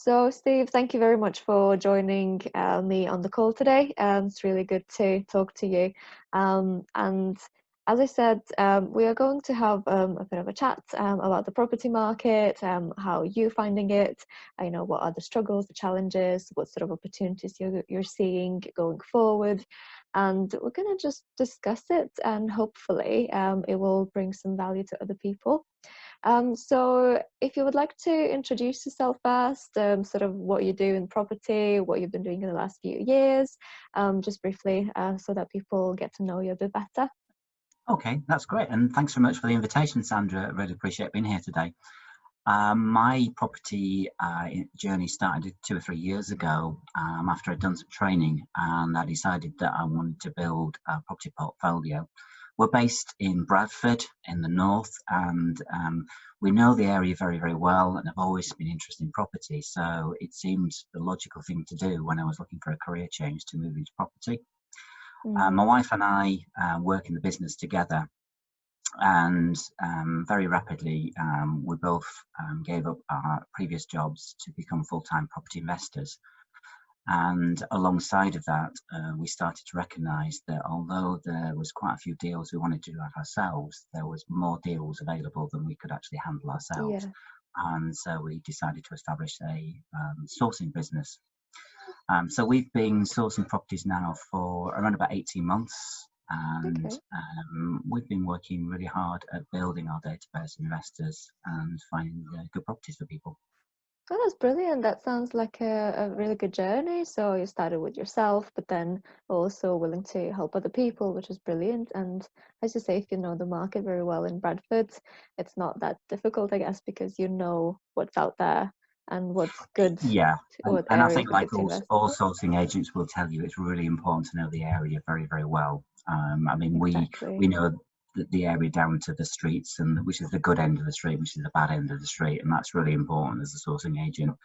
So, Steve, thank you very much for joining me on the call today. It's really good to talk to you. And as I said, we are going to have a bit of a chat about the property market, how you're finding it. I know what are the struggles, the challenges, what sort of opportunities you're seeing going forward. And we're going to just discuss it, and hopefully it will bring some value to other people. So if you would like to introduce yourself first, sort of what you do in property, what you've been doing in the last few years, just briefly, so that people get to know you a bit better. Okay, that's great. And thanks very much for the invitation, Sandra. I really appreciate being here today. My property journey started 2 or 3 years ago after I'd done some training, and I decided that I wanted to build a property portfolio. We're based in Bradford in the north, and we know the area very, very well, and I've always been interested in property. So it seemed the logical thing to do when I was looking for a career change to move into property. My wife and I work in the business together, and very rapidly we both gave up our previous jobs to become full-time property investors. And alongside of that, we started to recognise that although there was quite a few deals we wanted to do ourselves, there was more deals available than we could actually handle ourselves. Yeah. And so we decided to establish a sourcing business. So we've been sourcing properties now for around about 18 months, and Okay. we've been working really hard at building our database of investors and finding good properties for people. Oh, that's brilliant. That sounds like a really good journey. So you started with yourself, but then also willing to help other people, which is brilliant. And as you say, if you know the market very well in Bradford, it's not that difficult, I guess, because you know what's out there and what's good, Yeah, what and I areas think are like good to invest all in. sourcing agents will tell you, it's really important to know the area very, very well. I mean, we Exactly. know the area down to the streets, and which is the good end of the street, which is the bad end of the street, and that's really important as a sourcing agent.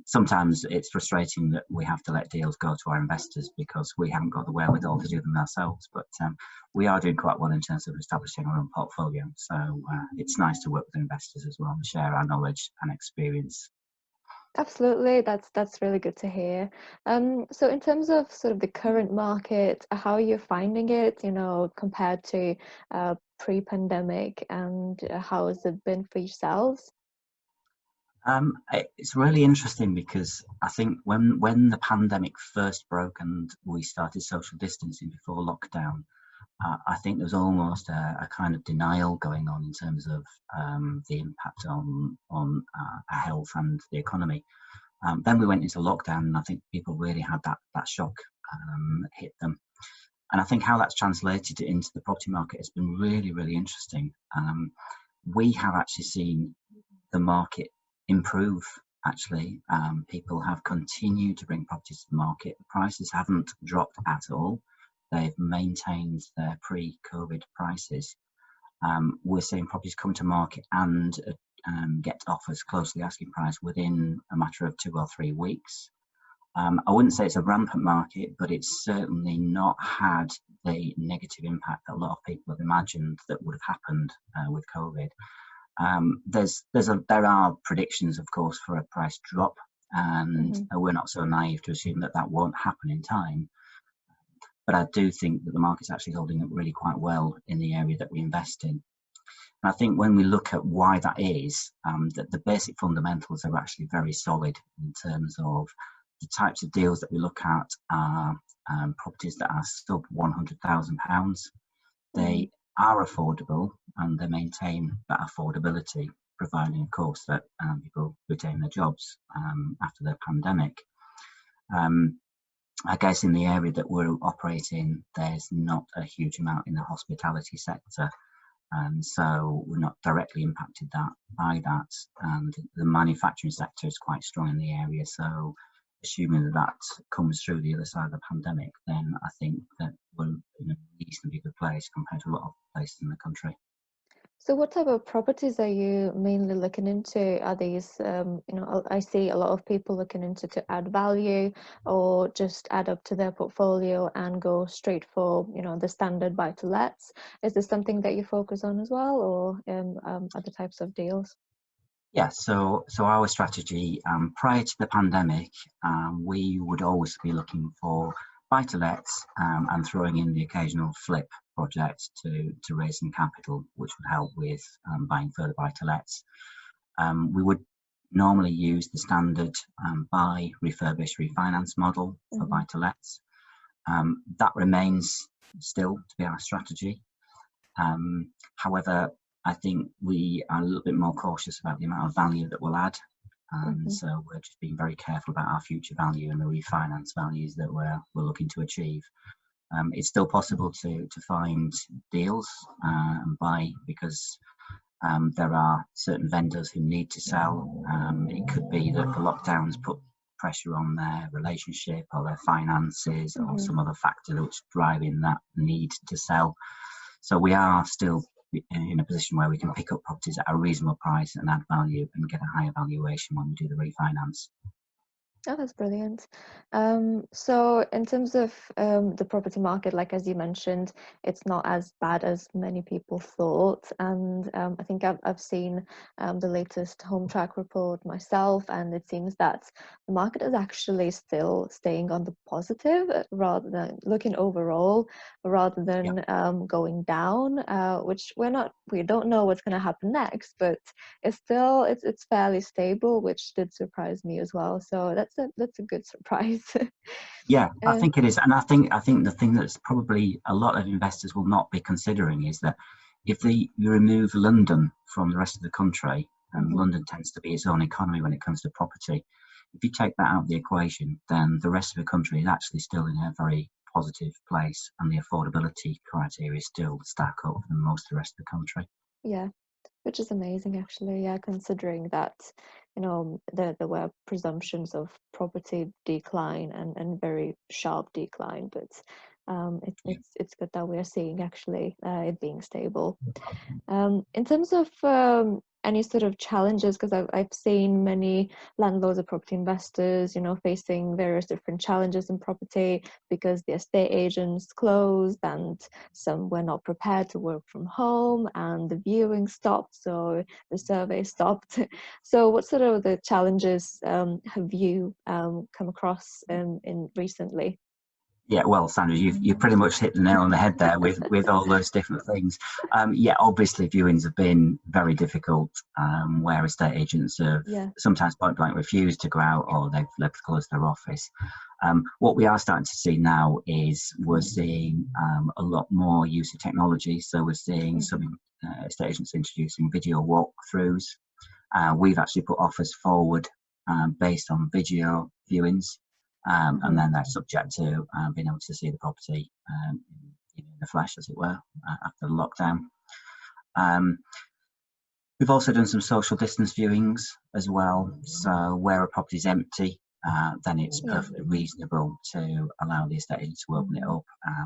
Sometimes it's frustrating that we have to let deals go to our investors because we haven't got the wherewithal to do them ourselves, but we are doing quite well in terms of establishing our own portfolio. So it's nice to work with investors as well and share our knowledge and experience. Absolutely, that's really good to hear. So in terms of sort of the current market, how are you finding it, compared to pre-pandemic, and how has it been for yourselves? It's really interesting because I think when the pandemic first broke and we started social distancing before lockdown, I think there was almost a kind of denial going on in terms of the impact on our health and the economy. Then we went into lockdown, and I think people really had that shock hit them. And I think how that's translated into the property market has been really, really interesting. We have actually seen the market improve. Actually, people have continued to bring properties to the market. The prices haven't dropped at all. They've maintained their pre-COVID prices. We're seeing properties come to market and get offers close to the asking price within a matter of 2 or 3 weeks. I wouldn't say it's a rampant market, but it's certainly not had the negative impact that a lot of people have imagined that would have happened with COVID. There are predictions, of course, for a price drop, and Hmm. we're not so naive to assume that that won't happen in time. But I do think that the market's actually holding up really quite well in the area that we invest in. And I think when we look at why that is, that the basic fundamentals are actually very solid in terms of the types of deals that we look at are properties that are sub £100,000. Hmm. They are affordable and they maintain that affordability, providing, of course, that people retain their jobs after the pandemic. I guess in the area that we're operating, there's not a huge amount in the hospitality sector, and so we're not directly impacted by that. And the manufacturing sector is quite strong in the area, so assuming that comes through the other side of the pandemic, then I think that we're in a reasonably good place compared to a lot of places in the country. So what type of properties are you mainly looking into? Are these, I see a lot of people looking into to add value or just add up to their portfolio and go straight for, the standard buy to lets. Is this something that you focus on as well, or other types of deals? Yeah, so our strategy prior to the pandemic, we would always be looking for buy-to-lets and throwing in the occasional flip project to raise some capital, which would help with buying further buy-to-lets. We would normally use the standard buy, refurbish, refinance model for buy-to-lets. That remains still to be our strategy. However, I think we are a little bit more cautious about the amount of value that we'll add. So we're just being very careful about our future value and the refinance values that we're looking to achieve. It's still possible to find deals and buy, because there are certain vendors who need to sell. It could be that the lockdowns put pressure on their relationship or their finances or some other factor that's driving that need to sell. So we are still in a position where we can pick up properties at a reasonable price and add value and get a higher valuation when we do the refinance. Oh, that's brilliant. So in terms of the property market, like as you mentioned, it's not as bad as many people thought. And I think I've seen the latest home track report myself, and it seems that the market is actually still staying on the positive, rather than looking overall, rather than going down, which we don't know what's going to happen next, but it's fairly stable, which did surprise me as well. So that's a good surprise. Yeah, I think it is, and I think the thing that's probably a lot of investors will not be considering is that if you remove London from the rest of the country, and London tends to be its own economy when it comes to property, if you take that out of the equation, then the rest of the country is actually still in a very positive place, and the affordability criteria still stack up for most of the rest of the country. Yeah, which is amazing actually. Yeah, considering that there were presumptions of property decline and very sharp decline, but it's good that we're seeing actually it being stable. In terms of any sort of challenges, because I've seen many landlords or property investors, facing various different challenges in property because the estate agents closed and some were not prepared to work from home and the viewing stopped, so the survey stopped. So what sort of the challenges have you come across in recently? Yeah, well, Sandra, you've pretty much hit the nail on the head there with all those different things. Yeah, obviously viewings have been very difficult, where estate agents have sometimes point blank refused to go out, or they've closed their office. What we are starting to see now is we're seeing a lot more use of technology. So we're seeing some estate agents introducing video walkthroughs. We've actually put offers forward based on video viewings. And then they're subject to being able to see the property in the flesh, as it were, after the lockdown. We've also done some social distance viewings as well. So where a property is empty, then it's perfectly reasonable to allow the estate agent to open it up,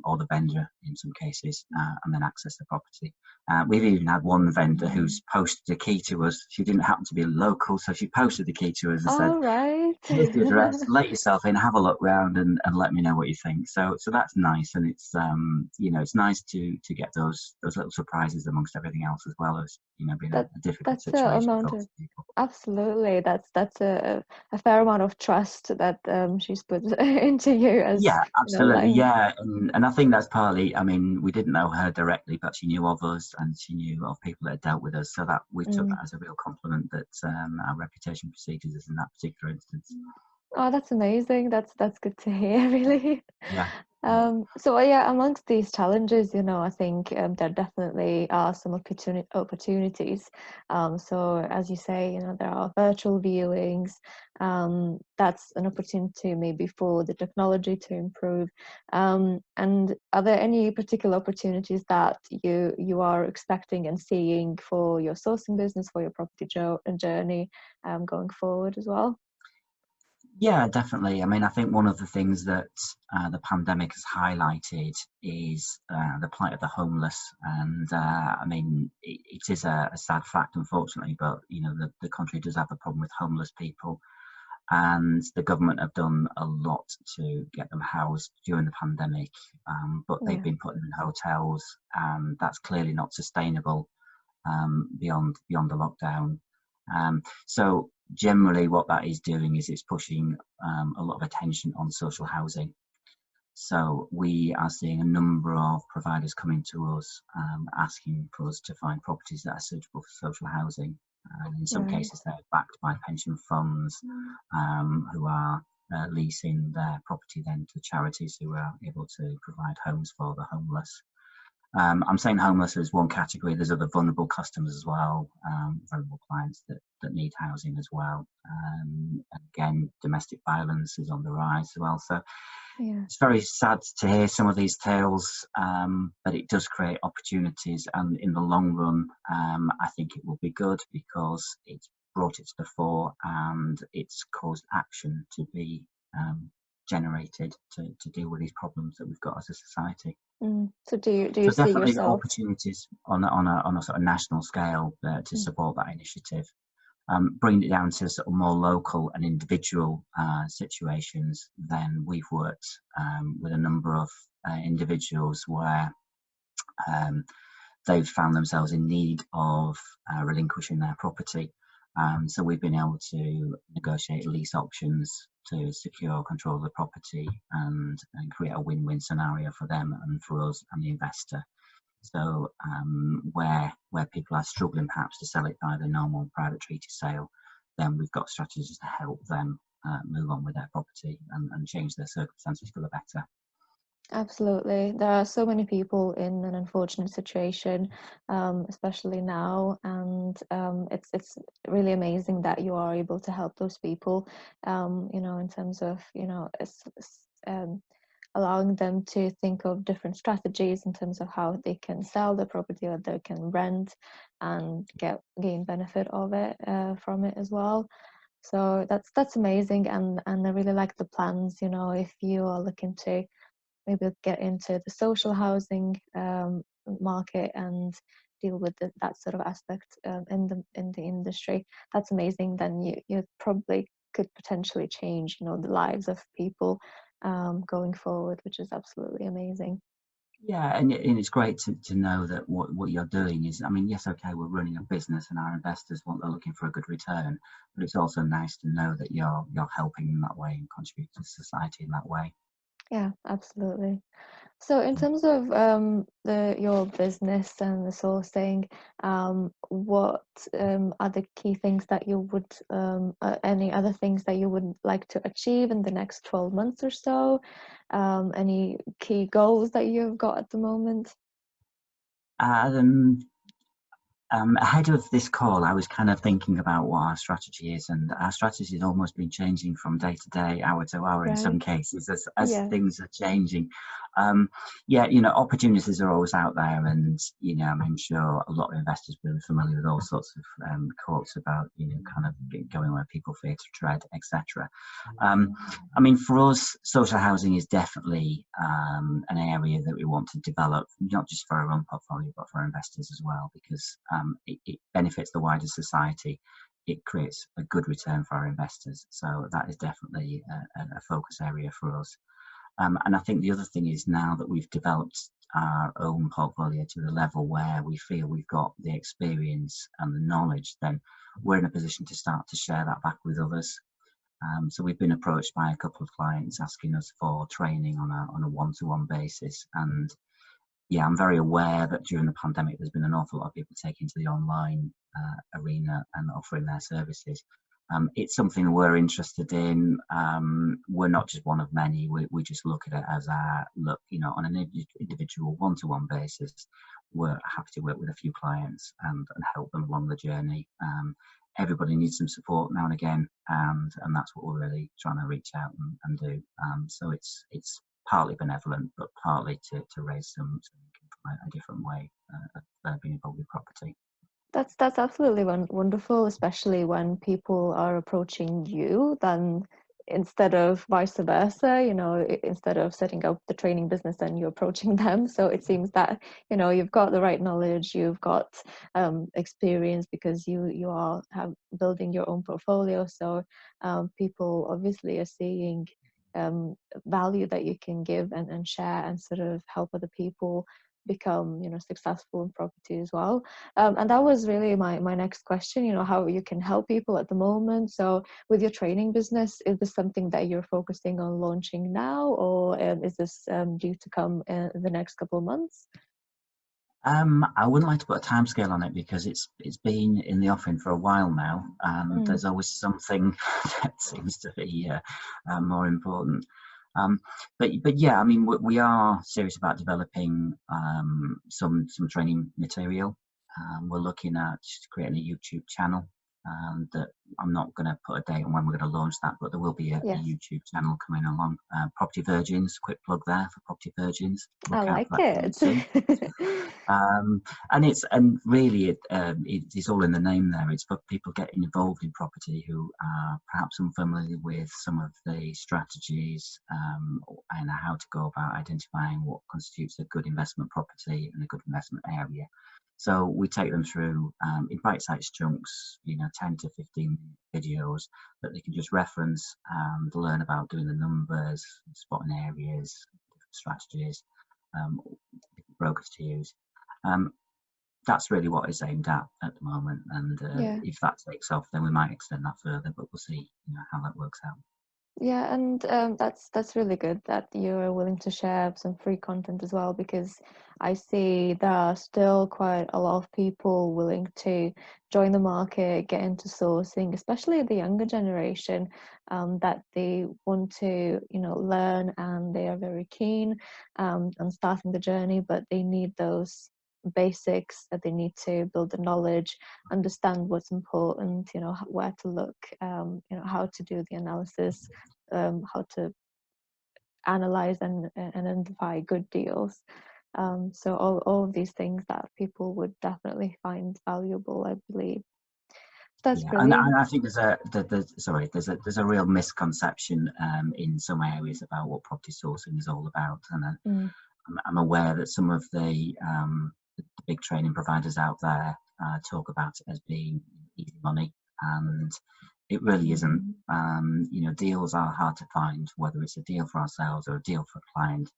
or the vendor in some cases, and then access the property. We've even had one vendor who's posted a key to us. She didn't happen to be local, so she posted the key to us and said, right. "Here's the address. Let yourself in, have a look round, and let me know what you think." So that's nice, and it's it's nice to get those little surprises amongst everything else, as well as being a difficult situation for lots of people. Absolutely, that's a fair amount of trust that she's put into you, as Yeah, absolutely. like, Yeah, and I think that's partly, I mean, we didn't know her directly, but she knew of us and she knew of people that had dealt with us, so that we took that as a real compliment that our reputation preceded us in that particular instance. Oh, that's amazing. That's good to hear, really. Yeah. So yeah, amongst these challenges, I think there definitely are some opportunities. So as you say, there are virtual viewings. That's an opportunity maybe for the technology to improve. And are there any particular opportunities that you are expecting and seeing for your sourcing business, for your property journey, going forward as well? Yeah, definitely. I mean, I think one of the things that the pandemic has highlighted is the plight of the homeless. And I mean, it is a sad fact, unfortunately, but the country does have a problem with homeless people, and the government have done a lot to get them housed during the pandemic. But they've been put in hotels, and that's clearly not sustainable beyond the lockdown. So generally what that is doing is it's pushing a lot of attention on social housing. So we are seeing a number of providers coming to us asking for us to find properties that are suitable for social housing. In some Right. cases, they're backed by pension funds who are leasing their property then to charities who are able to provide homes for the homeless. I'm saying homeless as one category. There's other vulnerable customers as well, vulnerable clients that need housing as well. Again, domestic violence is on the rise as well. So Yeah. it's very sad to hear some of these tales, but it does create opportunities. And in the long run, I think it will be good because it's brought it to the fore and it's caused action to be generated to deal with these problems that we've got as a society. So do you So see definitely yourself? opportunities on a sort of national scale to support that initiative. Bringing it down to sort of more local and individual situations, then we've worked with a number of individuals where they've found themselves in need of relinquishing their property. So we've been able to negotiate lease options to secure control of the property and create a win-win scenario for them and for us and the investor. So where people are struggling perhaps to sell it by the normal private treaty sale, then we've got strategies to help them move on with their property and change their circumstances for the better. Absolutely. There are so many people in an unfortunate situation, especially now, and it's really amazing that you are able to help those people, in terms of, allowing them to think of different strategies in terms of how they can sell the property or they can rent and gain benefit of it from it as well. So that's amazing, and I really like the plans. If you are looking to maybe get into the social housing market and deal with that sort of aspect in the industry, that's amazing. Then you probably could potentially change the lives of people going forward, which is absolutely amazing. Yeah, and it's great to know that what you're doing is, I mean, yes, okay, we're running a business and our investors they're looking for a good return, but it's also nice to know that you're helping in that way and contributing to society in that way. Yeah, absolutely. So in terms of your business and the sourcing, what are the key things that you would, any other things that you would like to achieve in the next 12 months or so? Any key goals that you've got at the moment? Um, Ahead of this call, I was kind of thinking about what our strategy is, and our strategy has almost been changing from day to day, hour to hour in some Right. cases, as Yeah. things are changing. Yeah, opportunities are always out there, and I'm sure a lot of investors will be familiar with all sorts of quotes about kind of going where people fear to tread, etc. I mean, for us, social housing is definitely an area that we want to develop, not just for our own portfolio, but for our investors as well, because it benefits the wider society. It creates a good return for our investors. So that is definitely a focus area for us. And I think the other thing is now that we've developed our own portfolio to the level where we feel we've got the experience and the knowledge, then we're in a position to start to share that back with others. So we've been approached by a couple of clients asking us for training on a one-to-one basis. And yeah, I'm very aware that during the pandemic, there's been an awful lot of people taking to the online arena and offering their services. It's something we're interested in. We're not just one of many. We just look at it as on an individual one-to-one basis. We're happy to work with a few clients and help them along the journey. Everybody needs some support now and again, and that's what we're really trying to reach out and do. So it's partly benevolent, but partly to raise some income from a different way of being involved with property. That's absolutely wonderful, especially when people are approaching you, then instead of vice versa, instead of setting up the training business, then you're approaching them. So it seems that, you've got the right knowledge, you've got experience because you are building your own portfolio. So people obviously are seeing value that you can give and share and sort of help other people become, successful in property as well. And that was really my next question, how you can help people at the moment. So with your training business, is this something that you're focusing on launching now, or is this due to come in the next couple of months? I wouldn't like to put a timescale on it because it's been in the offing for a while now, and there's always something that seems to be more important. But yeah, I mean, we are serious about developing some training material. We're looking at creating a YouTube channel, that I'm not going to put a date on when we're going to launch that, but there will be a Yes, YouTube channel coming along. Property Virgins, quick plug there for Property Virgins. I Look out like for that coming it. soon. And really it's all in the name there. It's for people getting involved in property who are perhaps unfamiliar with some of the strategies, and how to go about identifying what constitutes a good investment property and a good investment area. So we take them through in bite-sized chunks, 10 to 15 videos that they can just reference and learn about doing the numbers, spotting areas, different strategies, different brokers to use. That's really what it's aimed at the moment, and Yeah. if that takes off, then we might extend that further, but we'll see how that works out. Yeah, and that's really good that you're willing to share some free content as well, because I see there are still quite a lot of people willing to join the market, get into sourcing, especially the younger generation, that they want to, learn, and they are very keen on starting the journey, but they need those basics, that they need to build the knowledge, understand what's important, where to look, how to do the analysis, how to analyze and identify good deals. So all of these things that people would definitely find valuable, I believe. That's Yeah, and brilliant. I think there's a real misconception in some areas about what property sourcing is all about, and Mm, I'm aware that some of the big training providers out there talk about it as being easy money, and it really isn't. mm, Deals are hard to find, whether it's a deal for ourselves or a deal for a client.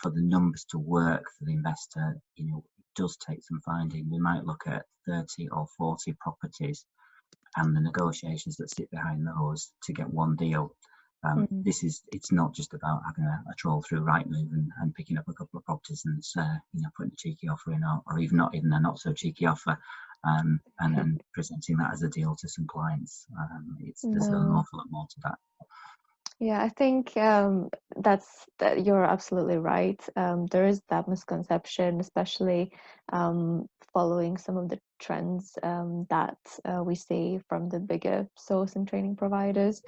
For the numbers to work for the investor, it does take some finding. We might look at 30 or 40 properties and the negotiations that sit behind those to get one deal. mm. It's not just about having a troll through Rightmove and picking up a couple of properties and putting a cheeky offer in, or even not even a not so cheeky offer, and then presenting that as a deal to some clients. There's an No. awful lot more to that. Yeah, I think that you're absolutely right. There is that misconception, especially following some of the trends that we see from the bigger source and training providers.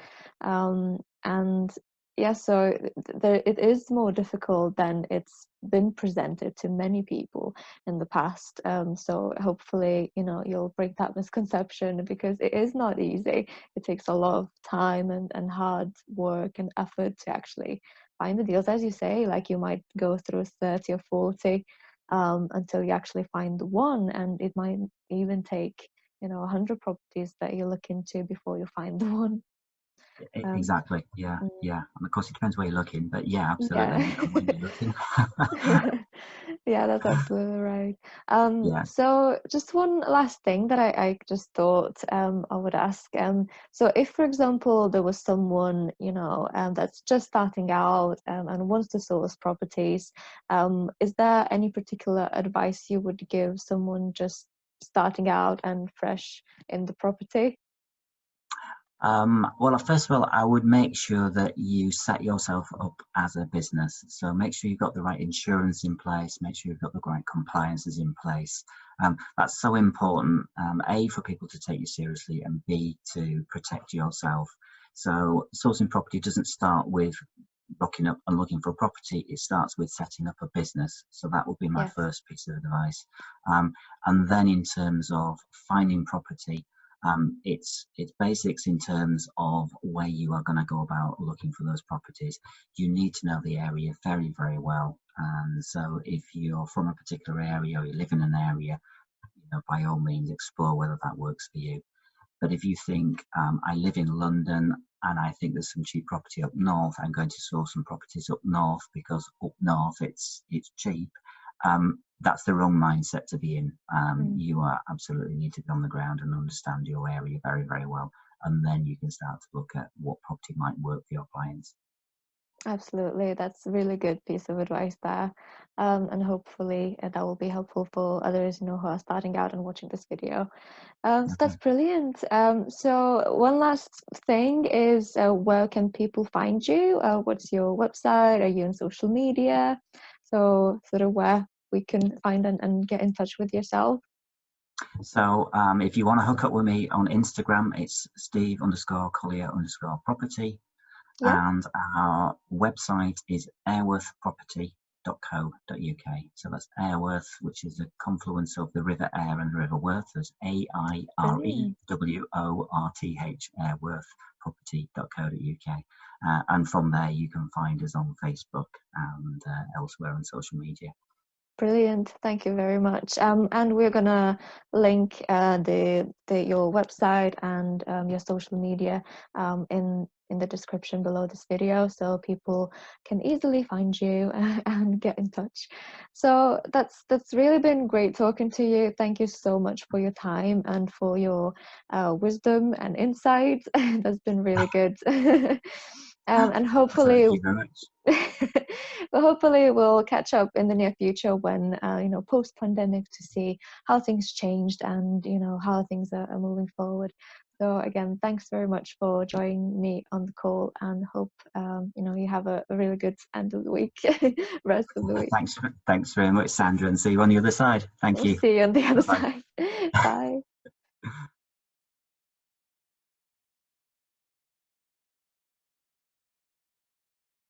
And yeah, so it is more difficult than it's been presented to many people in the past. So hopefully, you'll break that misconception, because it is not easy. It takes a lot of time and hard work and effort to actually find the deals. As you say, like, you might go through 30 or 40 until you actually find the one, and it might even take 100 properties that you look into before you find the one. um, Exactly. Yeah. mm, Yeah. And of course, it depends where you're looking, but yeah, absolutely. yeah. And when you're looking. Yeah, that's absolutely right. Yeah. So just one last thing that I just thought I would ask. So if, for example, there was someone, that's just starting out and wants to source properties, is there any particular advice you would give someone just starting out and fresh in the property? Well, first of all, I would make sure that you set yourself up as a business. So make sure you've got the right insurance in place, make sure you've got the right compliances in place. That's so important, A, for people to take you seriously, and B, to protect yourself. So sourcing property doesn't start with rocking up and looking for a property. It starts with setting up a business. So that would be my Yes. first piece of advice. And then in terms of finding property, it's basics in terms of where you are going to go about looking for those properties. You need to know the area very, very well. And so if you're from a particular area or you live in an area, by all means explore whether that works for you. But if you think, I live in London and I think there's some cheap property up north, I'm going to source some properties up north because up north it's cheap, that's the wrong mindset to be in. You are absolutely need to be on the ground and understand your area very, very well, and then you can start to look at what property might work for your clients. Absolutely, that's a really good piece of advice there, and hopefully that will be helpful for others, who are starting out and watching this video. So that's brilliant. So one last thing is, where can people find you? What's your website? Are you on social media? So sort of where we can find and get in touch with yourself. So if you want to hook up with me on Instagram, it's Steve_Collier_property. Yeah. And our website is airworthproperty.co.uk. So that's Airworth, which is a confluence of the River Aire and the River Worth. There's AIREWORTH, airworthproperty.co.uk. And from there, you can find us on Facebook and elsewhere on social media. Brilliant, thank you very much. And we're gonna link your website and your social media in the description below this video, so people can easily find you and get in touch. So that's really been great talking to you. Thank you so much for your time and for your wisdom and insight. That's been really good. And hopefully, thank you very much. but hopefully we'll catch up in the near future when post-pandemic, to see how things changed and how things are moving forward. So again, thanks very much for joining me on the call, and hope you have a really good end of the week, rest of the week. Thanks very much, Sandra, and see you on the other side. Thank you. See you on the other Bye-bye. side. Bye.